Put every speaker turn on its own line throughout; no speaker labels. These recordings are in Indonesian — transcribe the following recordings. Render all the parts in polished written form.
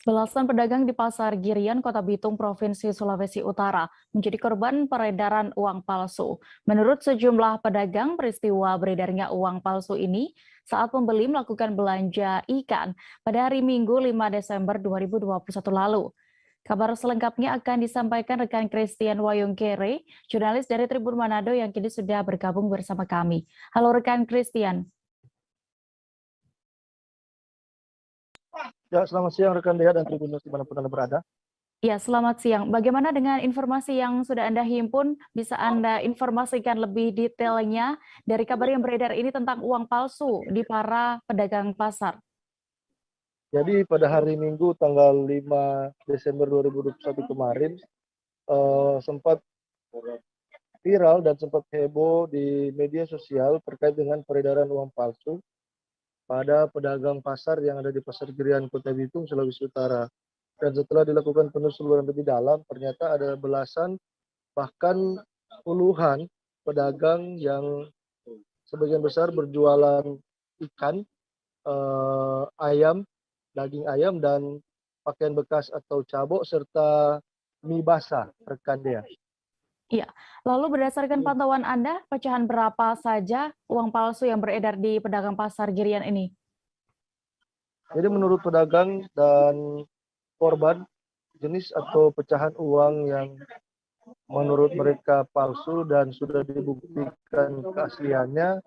Belasan pedagang di Pasar Girian, Kota Bitung, Provinsi Sulawesi Utara menjadi korban peredaran uang palsu. Menurut sejumlah pedagang, peristiwa beredarnya uang palsu ini saat pembeli melakukan belanja ikan pada hari Minggu 5 Desember 2021 lalu. Kabar selengkapnya akan disampaikan rekan Christian Wayungkere, jurnalis dari Tribun Manado yang kini sudah bergabung bersama kami. Halo rekan Christian.
Ya, selamat siang rekan Dea dan Tribunnews dimanapun Anda berada.
Ya, selamat siang. Bagaimana dengan informasi yang sudah Anda himpun? Bisa Anda informasikan lebih detailnya dari kabar yang beredar ini tentang uang palsu di para pedagang pasar?
Jadi pada hari Minggu tanggal 5 Desember 2021 kemarin sempat viral dan sempat heboh di media sosial terkait dengan peredaran uang palsu pada pedagang pasar yang ada di Pasar Girian, Kota Bitung, Sulawesi Utara. Dan setelah dilakukan penelusuran lebih dalam, ternyata ada belasan bahkan puluhan pedagang yang sebagian besar berjualan ikan, ayam, daging ayam, dan pakaian bekas atau cabok, serta mie basah, rekan Dea.
Iya, lalu berdasarkan pantauan Anda, pecahan berapa saja uang palsu yang beredar di pedagang Pasar Girian ini?
Jadi menurut pedagang dan korban, jenis atau pecahan uang yang menurut mereka palsu dan sudah dibuktikan keasliannya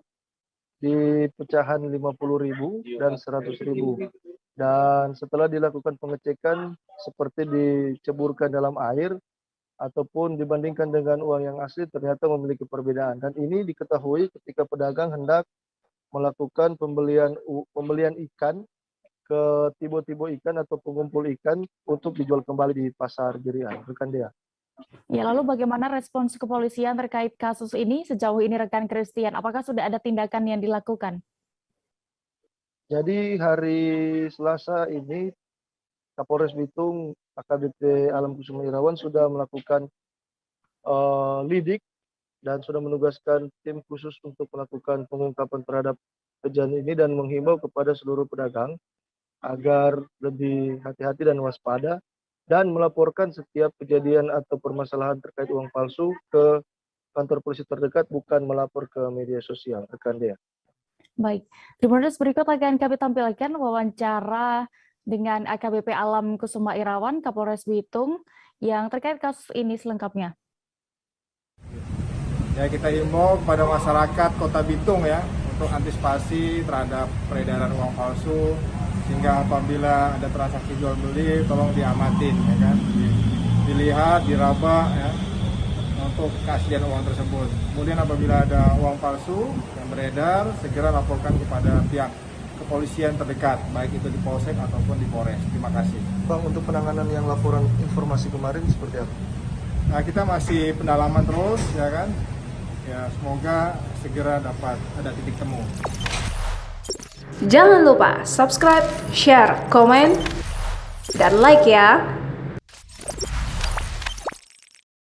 di pecahan 50.000 dan 100.000. Dan setelah dilakukan pengecekan seperti diceburkan dalam air ataupun dibandingkan dengan uang yang asli ternyata memiliki perbedaan. Dan ini diketahui ketika pedagang hendak melakukan pembelian ikan ke tibo-tibo ikan atau pengumpul ikan untuk dijual kembali di Pasar Girian, rekan Dea.
Ya, lalu bagaimana respons kepolisian terkait kasus ini sejauh ini rekan Christian? Apakah sudah ada tindakan yang dilakukan?
Jadi hari Selasa ini Kapolres Bitung AKBP Alam Kusuma Irawan sudah melakukan lidik dan sudah menugaskan tim khusus untuk melakukan pengungkapan terhadap kejadian ini dan menghimbau kepada seluruh pedagang agar lebih hati-hati dan waspada dan melaporkan setiap kejadian atau permasalahan terkait uang palsu ke kantor polisi terdekat, bukan melapor ke media sosial, rekan Dea.
Baik, Tribunnews berikut akan kami tampilkan wawancara dengan AKBP Alam Kusuma Irawan, Kapolres Bitung, yang terkait kasus ini selengkapnya.
Ya, kita himbau kepada masyarakat Kota Bitung ya untuk antisipasi terhadap peredaran uang palsu, sehingga apabila ada transaksi jual beli tolong diamatin ya kan, dilihat, diraba ya untuk keaslian uang tersebut. Kemudian apabila ada uang palsu yang beredar, segera laporkan kepada pihak kepolisian terdekat, baik itu di Polsek ataupun di Polres. Terima kasih.
Bang, untuk penanganan yang laporan informasi kemarin seperti apa?
Nah, kita masih pendalaman terus ya kan. Ya, semoga segera dapat ada titik temu.
Jangan lupa subscribe, share, komen, dan like ya.